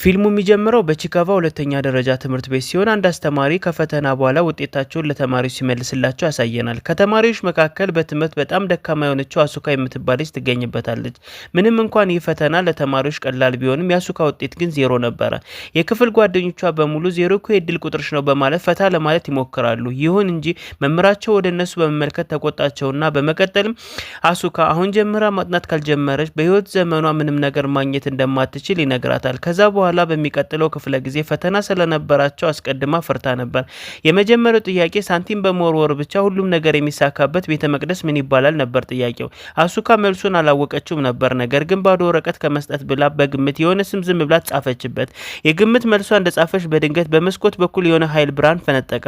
ፊልሙ የሚጀምረው በቺካቫ ሁለተኛ ደረጃ ትምህርት ቤት ሲሆን አንድ አስተማሪ ከፈተና በኋላ ውጤታቸውን ለተማሪዎች ሲመልስላቸው ያሳየናል። ከተማሪዎች መካከል በትምህርት በጣም ደካማ የሆነችው አሱካ የምትባል ልጅ ትገኝበታለች። ምንም እንኳን ይህ ፈተና ለተማሪዎች ቀላል ቢሆንም የአሱካ ውጤት ግን ዜሮ ነበረ። የክፍል ጓደኞቿ በሙሉ ዜሮ እኮ የእድል ቁጥርሽ ነው በማለት ፈታ ለማለት ይሞክራሉ። ይሁን እንጂ መምህራቸው ወደ እነሱ በመመልከት ተቆጣቸውና በመቀጠልም አሱካ አሁን ጀምራ ማጥናት ካልጀመረች በህይወት ዘመኗ ምንም ነገር ማግኘት እንደማትችል ይነግራታል። ከዛ በኋላ በሚቀጥለው ክፍለ ጊዜ ፈተና ስለነበራቸው አስቀድማ ፈርታ ነበር። የመጀመሪያው ጥያቄ ሳንቲም በመወርወር ብቻ ሁሉም ነገር የሚሳካበት ቤተ መቅደስ ምን ይባላል ነበር ጥያቄው። አሱካ መልሱን አላወቀችውም ነበር። ነገር ግን ባዶ ወረቀት ከመስጠት ብላ በግምት የሆነ ስም ዝም ብላ ጻፈችበት። የግምት መልሷ እንደጻፈች በድንገት በመስኮት በኩል የሆነ ኃይል ብርሃን ፈነጠቀ።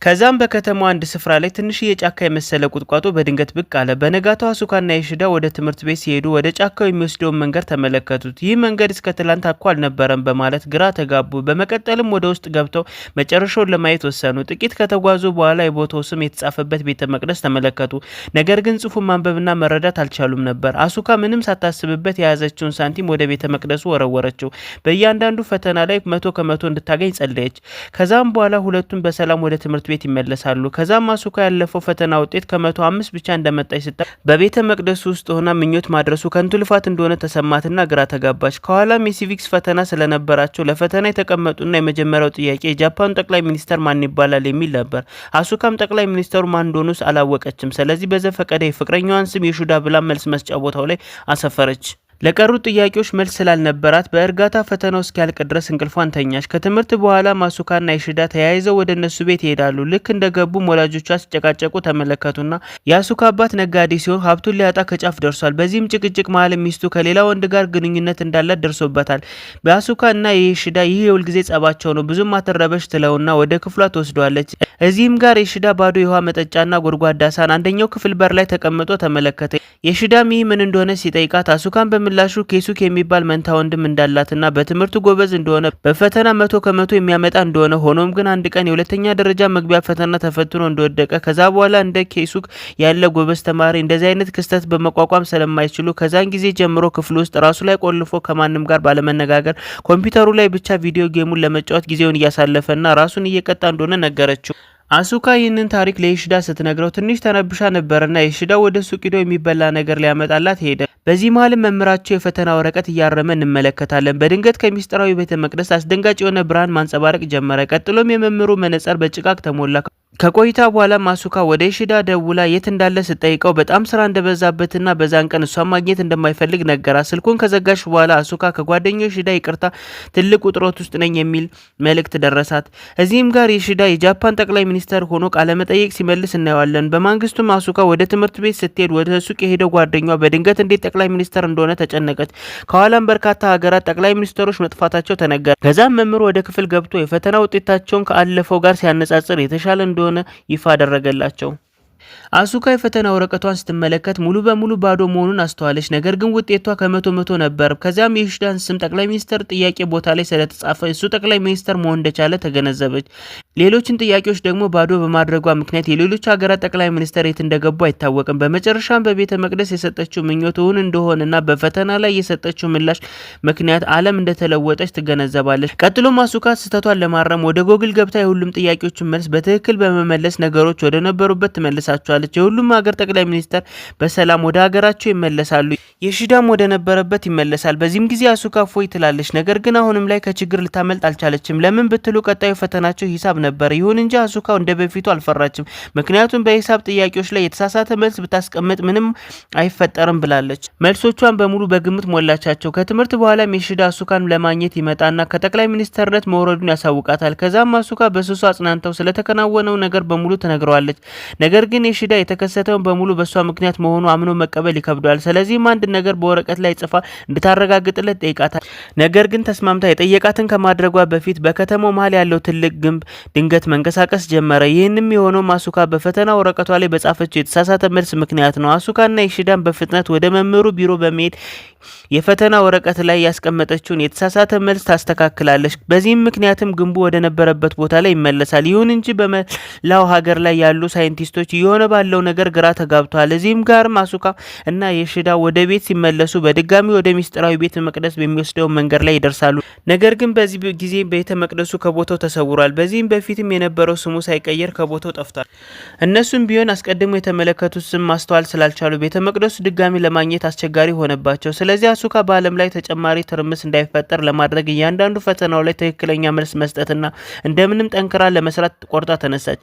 ከዛም በከተማው አንድ ስፍራ ላይ ትንሽዬ ጫካ የመሰለ ቁጥቋጦ በድንገት ብቅ አለ። በነጋታው አሱካና የሺዳ ወደ ትምህርት ቤት ሲሄዱ ወደ ጫካው የሚወስደውን መንገድ ተመለከቱት። ይህ መንገድ እስከ ትላንት እኮ አልነበረም በማለት ግራ ተጋቡ። በመቀጠልም ወደ ውስጥ ገብተው መጨረሻውን ለማየት ወሰኑ። ጥቂት ከተጓዙ በኋላ የቦታው ስም የተጻፈበት ቤተ መቅደስ ተመለከቱ። ነገር ግን ጽሑፉን ማንበብና መረዳት አልቻሉም ነበር። አሱካ ምንም ሳታስብበት የያዘችውን ሳንቲም ወደ ቤተ መቅደሱ ወረወረችው። በእያንዳንዱ ፈተና ላይ 100 ከመቶ እንድታገኝ ጸለየች። ከዛም በኋላ ሁለቱም በሰላም ወደ ትምህርት ቤት ይመለሳሉ። ከዛም አሱካ ያለፈው ፈተና ውጤት ከ105 ብቻ እንደመጣች ስታ በቤተ መቅደሱ ውስጥ ሆና ምኞት ማድረሱ ከንቱ ልፋት እንደሆነ ተሰማትና ግራ ተጋባች። ከኋላም የሲቪክስ ፈተና ስለነበራቸው ለፈተና የተቀመጡና የመጀመሪያው ጥያቄ የጃፓኑ ጠቅላይ ሚኒስተር ማን ይባላል የሚል ነበር። አሱካም ጠቅላይ ሚኒስተሩ ማን እንደሆኑ አላወቀችም። ስለዚህ በዘፈቀደ የፍቅረኛዋን ስም የሺዳ ብላ መልስ መስጫ ቦታው ላይ አሰፈረች። ለቀሩት ጥያቄዎች መልስ ስላልነበራት በእርጋታ ፈተናው እስኪያልቅ ድረስ እንቅልፏን ተኛች። ከትምህርት በኋላ አሱካና የሺዳ ተያይዘው ወደ እነሱ ቤት ይሄዳሉ። ልክ እንደገቡ ወላጆቿ ሲጨቃጨቁ ተመለከቱና የአሱካ አባት ነጋዴ ሲሆን ሀብቱን ሊያጣ ከጫፍ ደርሷል። በዚህም ጭቅጭቅ መሀል ሚስቱ ከሌላ ወንድ ጋር ግንኙነት እንዳላት ደርሶበታል። በአሱካ እና የሺዳ ይህ የሁልጊዜ ጸባቸው ነው። ብዙም አትረበሽ ትለውና ወደ ክፍሏ ትወስደዋለች። እዚህም ጋር የሺዳ ባዶ የውሃ መጠጫና ጎድጓዳ ሳህን አንደኛው ክፍል በር ላይ ተቀምጦ ተመለከተ። የሺዳም ይህ ምን እንደሆነ ሲጠይቃት አሱካን ምላሹ ኬሱክ የሚባል መንታ ወንድም እንዳላትና በትምህርቱ ጎበዝ እንደሆነ በፈተና 100 ከመቶ የሚያመጣ እንደሆነ ሆኖም ግን አንድ ቀን የሁለተኛ ደረጃ መግቢያ ፈተና ተፈትኖ እንደወደቀ ከዛ በኋላ እንደ ኬሱክ ያለ ጎበዝ ተማሪ እንደዚህ አይነት ክስተት በመቋቋም ስለማይችሉ ከዛን ጊዜ ጀምሮ ክፍል ውስጥ ራሱ ላይ ቆልፎ ከማንም ጋር ባለመነጋገር ኮምፒውተሩ ላይ ብቻ ቪዲዮ ጌሙን ለመጫወት ጊዜውን እያሳለፈና ራሱን እየቀጣ እንደሆነ ነገረችው። አሱካ ይህንን ታሪክ ለየሺዳ ስትነግረው ትንሽ ተነብሻ ነበርና የሺዳ ወደ ሱቅ ሄዶ የሚበላ ነገር ሊያመጣላት ሄደ። በዚህ መሀል መምህራቸው የፈተና ወረቀት እያረመ እንመለከታለን። በድንገት ከሚስጥራዊ ቤተ መቅደስ አስደንጋጭ የሆነ ብርሃን ማንጸባረቅ ጀመረ። ቀጥሎም የመምህሩ መነጽር በጭጋግ ተሞላ። ከቆይታ በኋላ አሱካ ወደ የሺዳ ደውላ የት እንዳለ ስትጠይቀው በጣም ስራ እንደበዛበትና በዛን ቀን እሷን ማግኘት እንደማይፈልግ ነገራት። ስልኩን ከዘጋሽ በኋላ አሱካ ከጓደኛው የሺዳ ይቅርታ ትልቅ ውጥረት ውስጥ ነኝ የሚል መልእክት ደረሳት። እዚህም ጋር የሺዳ የጃፓን ጠቅላይ ሚኒስተር ሆኖ ቃለመጠይቅ ሲመልስ እናየዋለን። በማንግስቱም አሱካ ወደ ትምህርት ቤት ስትሄድ ወደ ሱቅ የሄደው ጓደኛዋ በድንገት እንዴት ጠቅላይ ሚኒስተር እንደሆነ ተጨነቀች። ከኋላም በርካታ ሀገራት ጠቅላይ ሚኒስተሮች መጥፋታቸው ተነገረ። ከዛም መምህሩ ወደ ክፍል ገብቶ የፈተና ውጤታቸውን ከአለፈው ጋር ሲያነጻጽር የተሻለ እንደሆነ ይፋ አደረገላቸው። አሱካ የፈተና ወረቀቷን ስትመለከት ሙሉ በሙሉ ባዶ መሆኑን አስተዋለች። ነገር ግን ውጤቷ ከ100 ነበር። ከዚያም የሺዳን ስም ጠቅላይ ሚኒስተር ጥያቄ ቦታ ላይ ስለተጻፈ እሱ ጠቅላይ ሚኒስተር መሆን እንደቻለ ተገነዘበች። ሌሎችን ጥያቄዎች ደግሞ ባዶ በማድረጓ ምክንያት የሌሎች ሀገራት ጠቅላይ ሚኒስተር የት እንደገቡ አይታወቅም። በመጨረሻም በቤተ መቅደስ የሰጠችው ምኞት እውን እንደሆነና በፈተና ላይ የሰጠችው ምላሽ ምክንያት ዓለም እንደተለወጠች ትገነዘባለች። ቀጥሎም አሱካ ስህተቷን ለማረም ወደ ጎግል ገብታ የሁሉም ጥያቄዎችን መልስ በትክክል በመመለስ ነገሮች ወደ ነበሩበት ትመልሳቸዋለች። የሁሉም ሀገር ጠቅላይ ሚኒስተር በሰላም ወደ ሀገራቸው ይመለሳሉ። የሺዳም ወደ ነበረበት ይመለሳል። በዚህም ጊዜ አሱካ ፎይ ትላለች። ነገር ግን አሁንም ላይ ከችግር ልታመልጥ አልቻለችም። ለምን ብትሉ ቀጣዩ ፈተናቸው ሂሳብ ነበር። ይሁን እንጂ አሱካ እንደ በፊቱ አልፈራችም። ምክንያቱም በሂሳብ ጥያቄዎች ላይ የተሳሳተ መልስ ብታስቀምጥ ምንም አይፈጠርም ብላለች። መልሶቿን በሙሉ በግምት ሞላቻቸው። ከትምህርት በኋላም የሺዳ አሱካን ለማግኘት ይመጣና ከጠቅላይ ሚኒስተርነት መውረዱን ያሳውቃታል። ከዛም አሱካ በስሱ አጽናንተው ስለተከናወነው ነገር በሙሉ ትነግረዋለች። ነገር ግን የሺዳ የተከሰተውን በሙሉ በሷ ምክንያት መሆኑ አምኖ መቀበል ይከብዳል። ስለዚህም አንድ ነገር በወረቀት ላይ ጽፋ እንድታረጋግጥለት ጠይቃታል። ነገር ግን ተስማምታ የጠየቃትን ከማድረጓ በፊት በከተማው መሀል ያለው ትልቅ ግንብ ድንገት መንቀሳቀስ ጀመረ። ይህንም የሆነው አሱካ በፈተና ወረቀቷ ላይ በጻፈችው የተሳሳተ መልስ ምክንያት ነው። አሱካና የሺዳን በፍጥነት ወደ መምህሩ ቢሮ በመሄድ የፈተና ወረቀት ላይ ያስቀመጠችውን የተሳሳተ መልስ ታስተካክላለች። በዚህም ምክንያትም ግንቡ ወደ ነበረበት ቦታ ላይ ይመለሳል። ይሁን እንጂ በመላው ሀገር ላይ ያሉ ሳይንቲስቶች እየሆነ ባለው ነገር ግራ ተጋብተዋል። እዚህም ጋርም አሱካ እና የሺዳ ወደ ቤት ሲመለሱ በድጋሚ ወደ ሚስጥራዊ ቤተ መቅደስ በሚወስደው መንገድ ላይ ይደርሳሉ። ነገር ግን በዚህ ጊዜ ቤተ መቅደሱ ከቦታው ተሰውሯል። በዚህም በፊትም የነበረው ስሙ ሳይቀየር ከቦታው ጠፍቷል። እነሱም ቢሆን አስቀድሞ የተመለከቱት ስም ማስተዋል ስላልቻሉ ቤተ መቅደሱ ድጋሚ ለማግኘት አስቸጋሪ ሆነባቸው። ስለዚህ አሱካ በዓለም ላይ ተጨማሪ ትርምስ እንዳይፈጠር ለማድረግ እያንዳንዱ ፈተናው ላይ ትክክለኛ መልስ መስጠትና እንደምንም ጠንክራ ለመስራት ቆርጣ ተነሳች።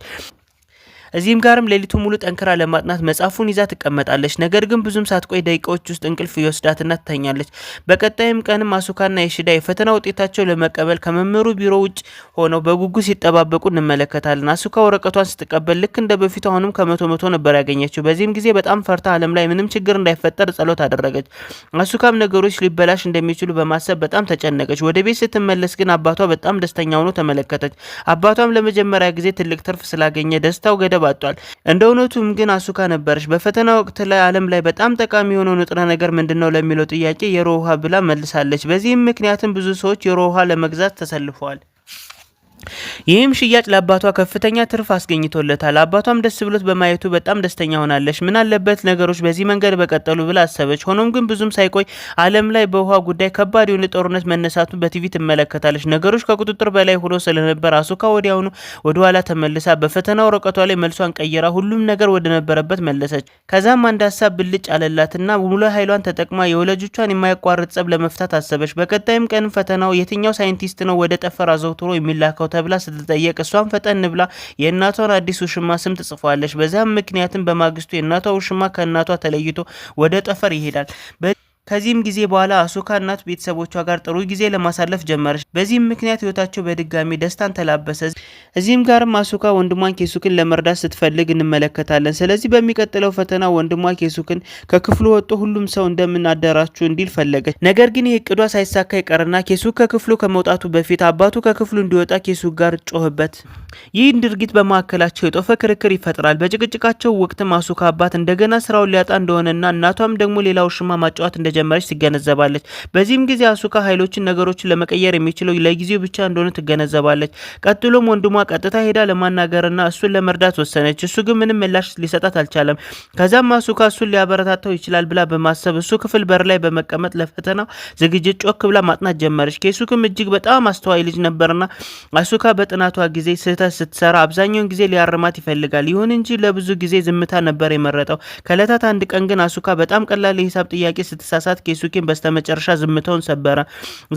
እዚህም ጋርም ሌሊቱ ሙሉ ጠንክራ ለማጥናት መጽሐፉን ይዛ ትቀመጣለች። ነገር ግን ብዙም ሳትቆይ ደቂቃዎች ውስጥ እንቅልፍ ይወስዳትና ትተኛለች። በቀጣይም ቀንም አሱካና የሺዳ የፈተና ውጤታቸው ለመቀበል ከመምህሩ ቢሮ ውጭ ሆነው በጉጉት ሲጠባበቁ እንመለከታለን። አሱካ ወረቀቷን ስትቀበል ልክ እንደ በፊቱ አሁንም ከ100 ነበር ያገኘችው። በዚህም ጊዜ በጣም ፈርታ ዓለም ላይ ምንም ችግር እንዳይፈጠር ጸሎት አደረገች። አሱካም ነገሮች ሊበላሽ እንደሚችሉ በማሰብ በጣም ተጨነቀች። ወደ ቤት ስትመለስ ግን አባቷ በጣም ደስተኛ ሆኖ ተመለከተች። አባቷም ለመጀመሪያ ጊዜ ትልቅ ትርፍ ስላገኘ ደስታው ገደብ አጥቷል። እንደ እውነቱም ግን አሱካ ነበረች። በፈተና ወቅት ላይ ዓለም ላይ በጣም ጠቃሚ የሆነው ንጥረ ነገር ምንድነው ለሚለው ጥያቄ የሮ ውሃ ብላ መልሳለች። በዚህም ምክንያትም ብዙ ሰዎች የሮ ውሃ ለመግዛት ተሰልፈዋል። ይህም ሽያጭ ለአባቷ ከፍተኛ ትርፍ አስገኝቶለታል። አባቷም ደስ ብሎት በማየቱ በጣም ደስተኛ ሆናለች። ምን አለበት ነገሮች በዚህ መንገድ በቀጠሉ ብላ አሰበች። ሆኖም ግን ብዙም ሳይቆይ ዓለም ላይ በውሃ ጉዳይ ከባድ የሆነ ጦርነት መነሳቱን በቲቪ ትመለከታለች። ነገሮች ከቁጥጥር በላይ ሆኖ ስለነበር አሱካ ወዲያውኑ ወደ ኋላ ተመልሳ በፈተና ወረቀቷ ላይ መልሷን ቀይራ ሁሉም ነገር ወደ ነበረበት መለሰች። ከዛም አንድ ሀሳብ ብልጭ አለላትና ሙሉ ኃይሏን ተጠቅማ የወላጆቿን የማያቋርጥ ጸብ ለመፍታት አሰበች። በቀጣይም ቀን ፈተናው የትኛው ሳይንቲስት ነው ወደ ጠፈር አዘውትሮ የሚላከው ተብላ ስትጠየቅ እሷን ፈጠን ብላ የእናቷን አዲስ ውሽማ ስም ትጽፋለች። በዛም ምክንያትም በማግስቱ የእናቷ ውሽማ ከእናቷ ተለይቶ ወደ ጠፈር ይሄዳል። ከዚህም ጊዜ በኋላ አሱካ እናት ቤተሰቦቿ ጋር ጥሩ ጊዜ ለማሳለፍ ጀመረች። በዚህም ምክንያት ህይወታቸው በድጋሚ ደስታን ተላበሰ። እዚህም ጋርም አሱካ ወንድሟን ኬሱክን ለመርዳት ስትፈልግ እንመለከታለን። ስለዚህ በሚቀጥለው ፈተና ወንድሟ ኬሱክን ከክፍሉ ወጥቶ ሁሉም ሰው እንደምን አደራችሁ እንዲል ፈለገች። ነገር ግን ይህ እቅዷ ሳይሳካ ይቀርና ኬሱክ ከክፍሉ ከመውጣቱ በፊት አባቱ ከክፍሉ እንዲወጣ ኬሱክ ጋር ጮህበት። ይህን ድርጊት በመካከላቸው የጦፈ ክርክር ይፈጥራል። በጭቅጭቃቸው ወቅትም አሱካ አባት እንደገና ስራውን ሊያጣ እንደሆነና እናቷም ደግሞ ሌላ ውሽማ ማጫወት ጀመረች ትገነዘባለች። በዚህም ጊዜ አሱካ ኃይሎችን ነገሮችን ለመቀየር የሚችለው ለጊዜው ብቻ እንደሆነ ትገነዘባለች። ቀጥሎም ወንድሟ ቀጥታ ሄዳ ለማናገርና እሱን ለመርዳት ወሰነች። እሱ ግን ምንም ምላሽ ሊሰጣት አልቻለም። ከዛም አሱካ እሱን ሊያበረታታው ይችላል ብላ በማሰብ እሱ ክፍል በር ላይ በመቀመጥ ለፈተናው ዝግጅት ጮክ ብላ ማጥናት ጀመረች። ኬሱክም እጅግ በጣም አስተዋይ ልጅ ነበርና አሱካ በጥናቷ ጊዜ ስህተት ስትሰራ አብዛኛውን ጊዜ ሊያርማት ይፈልጋል። ይሁን እንጂ ለብዙ ጊዜ ዝምታ ነበር የመረጠው። ከዕለታት አንድ ቀን ግን አሱካ በጣም ቀላል የሂሳብ ጥያቄ ስትሳሳት ኬሱኬን በስተመጨረሻ ዝምታውን ሰበረ።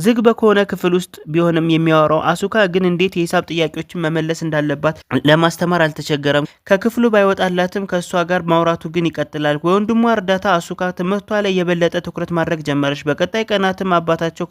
ዝግ በከሆነ ክፍል ውስጥ ቢሆንም የሚያወራው አሱካ ግን እንዴት የሂሳብ ጥያቄዎችን መመለስ እንዳለባት ለማስተማር አልተቸገረም። ከክፍሉ ባይወጣላትም ከእሷ ጋር ማውራቱ ግን ይቀጥላል። ወንድሟ እርዳታ አሱካ ትምህርቷ ላይ የበለጠ ትኩረት ማድረግ ጀመረች። በቀጣይ ቀናትም አባታቸው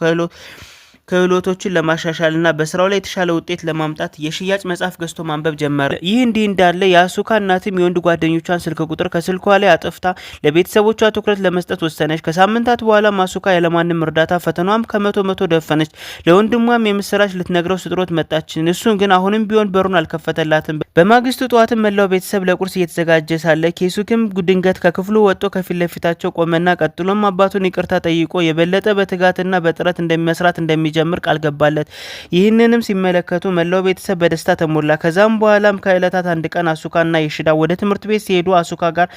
ክህሎቶችን ለማሻሻልና በስራው ላይ የተሻለ ውጤት ለማምጣት የሽያጭ መጽሐፍ ገዝቶ ማንበብ ጀመረ። ይህ እንዲህ እንዳለ የአሱካ እናትም የወንድ ጓደኞቿን ስልክ ቁጥር ከስልኳ ላይ አጥፍታ ለቤተሰቦቿ ትኩረት ለመስጠት ወሰነች። ከሳምንታት በኋላ አሱካ ያለማንም እርዳታ ፈተናዋም ከ100 ደፈነች። ለወንድሟም የምስራች ልትነግረው ስጥሮት መጣች። እሱን ግን አሁንም ቢሆን በሩን አልከፈተላትም። በማግስቱ ጠዋትም መላው ቤተሰብ ለቁርስ እየተዘጋጀ ሳለ ኬሱክም ድንገት ከክፍሉ ወጥቶ ከፊት ለፊታቸው ቆመና ቀጥሎም አባቱን ይቅርታ ጠይቆ የበለጠ በትጋትና በጥረት እንደሚመስራት እንደሚጀምር ቃል ገባለት። ይህንንም ሲመለከቱ መላው ቤተሰብ በደስታ ተሞላ። ከዛም በኋላም ከዕለታት አንድ ቀን አሱካና የሺዳ ወደ ትምህርት ቤት ሲሄዱ አሱካ ጋር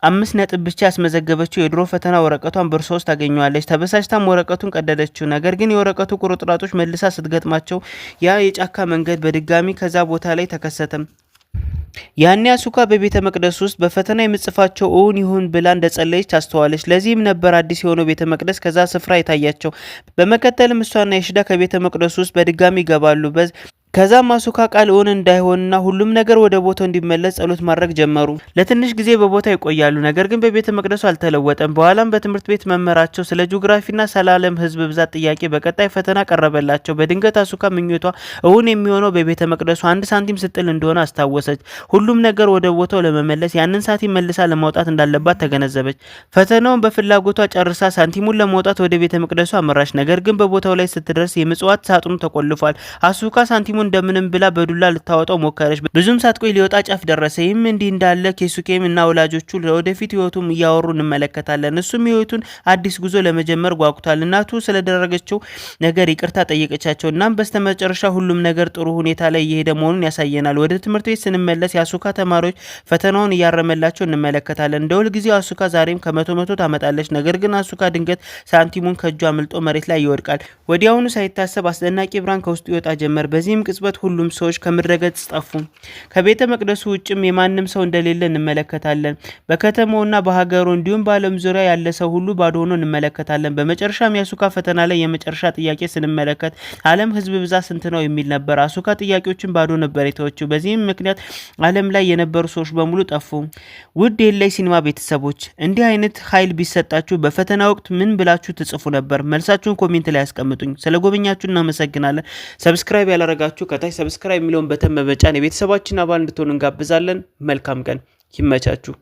5 ነጥብ ብቻ ያስመዘገበችው የድሮ ፈተና ወረቀቷን በእርሷ ውስጥ ታገኘዋለች። ተበሳጭታም ወረቀቱን ቀደደችው። ነገር ግን የወረቀቱ ቁርጥራጮች መልሳ ስትገጥማቸው ያ የጫካ መንገድ በድጋሚ ከዛ ቦታ ላይ ተከሰተም። ያኔ አሱካ በቤተ መቅደስ ውስጥ በፈተና የምጽፋቸው እውን ይሁን ብላ እንደጸለየች ታስተዋለች። ለዚህም ነበር አዲስ የሆነው ቤተ መቅደስ ከዛ ስፍራ የታያቸው። በመቀጠልም እሷና የሺዳ ከቤተ መቅደስ ውስጥ በድጋሚ ይገባሉ። ከዛም አሱካ ቃል እውን እንዳይሆንና ሁሉም ነገር ወደ ቦታው እንዲመለስ ጸሎት ማድረግ ጀመሩ። ለትንሽ ጊዜ በቦታው ይቆያሉ። ነገር ግን በቤተ መቅደሱ አልተለወጠም። በኋላም በትምህርት ቤት መመራቸው ስለ ጂኦግራፊና ስለ ዓለም ሕዝብ ብዛት ጥያቄ በቀጣይ ፈተና ቀረበላቸው። በድንገት አሱካ ምኞቷ እውን የሚሆነው በቤተ መቅደሱ 1 ሳንቲም ስጥል እንደሆነ አስታወሰች። ሁሉም ነገር ወደ ቦታው ለመመለስ ያንን ሳንቲም መልሳ ለማውጣት እንዳለባት ተገነዘበች። ፈተናውን በፍላጎቷ ጨርሳ ሳንቲሙን ለማውጣት ወደ ቤተ መቅደሱ አመራች። ነገር ግን በቦታው ላይ ስትደርስ የምጽዋት ሳጥኑ ተቆልፏል። አሱካ ሳንቲሙን እንደምንም ብላ በዱላ ልታወጣው ሞከረች። ብዙም ሳትቆይ ሊወጣ ጫፍ ደረሰ። ይህም እንዲህ እንዳለ ኬሱኬም እና ወላጆቹ ለወደፊት ህይወቱም እያወሩ እንመለከታለን። እሱም ህይወቱን አዲስ ጉዞ ለመጀመር ጓጉቷል። እናቱ ስለደረገችው ነገር ይቅርታ ጠየቀቻቸው። እናም በስተመጨረሻ ሁሉም ነገር ጥሩ ሁኔታ ላይ እየሄደ መሆኑን ያሳየናል። ወደ ትምህርት ቤት ስንመለስ የአሱካ ተማሪዎች ፈተናውን እያረመላቸው እንመለከታለን። እንደ ሁል ጊዜው አሱካ ዛሬም ከመቶ ታመጣለች። ነገር ግን አሱካ ድንገት ሳንቲሙን ከእጇ አምልጦ መሬት ላይ ይወድቃል። ወዲያውኑ ሳይታሰብ አስደናቂ ብርሃን ከውስጡ ይወጣ ጀመር። በዚህም ቅጽበት ሁሉም ሰዎች ከምድረገጽ ጠፉ። ከቤተ መቅደሱ ውጭም የማንም ሰው እንደሌለ እንመለከታለን። በከተማውና በሀገሩ እንዲሁም በዓለም ዙሪያ ያለ ሰው ሁሉ ባዶ ሆኖ እንመለከታለን። በመጨረሻም የአሱካ ፈተና ላይ የመጨረሻ ጥያቄ ስንመለከት ዓለም ህዝብ ብዛት ስንት ነው የሚል ነበር። አሱካ ጥያቄዎችን ባዶ ነበር የተወችው። በዚህም ምክንያት ዓለም ላይ የነበሩ ሰዎች በሙሉ ጠፉ። ውድ የላይ ሲኒማ ቤተሰቦች እንዲህ አይነት ኃይል ቢሰጣችሁ በፈተና ወቅት ምን ብላችሁ ትጽፉ ነበር? መልሳችሁን ኮሜንት ላይ አስቀምጡኝ። ስለጎበኛችሁ እናመሰግናለን። ሰብስክራይብ ያላረጋችሁ ከታች ሰብስክራይብ የሚለውን በተን በመጫን የቤተሰባችን አባል እንድትሆኑ እንጋብዛለን። መልካም ቀን ይመቻችሁ።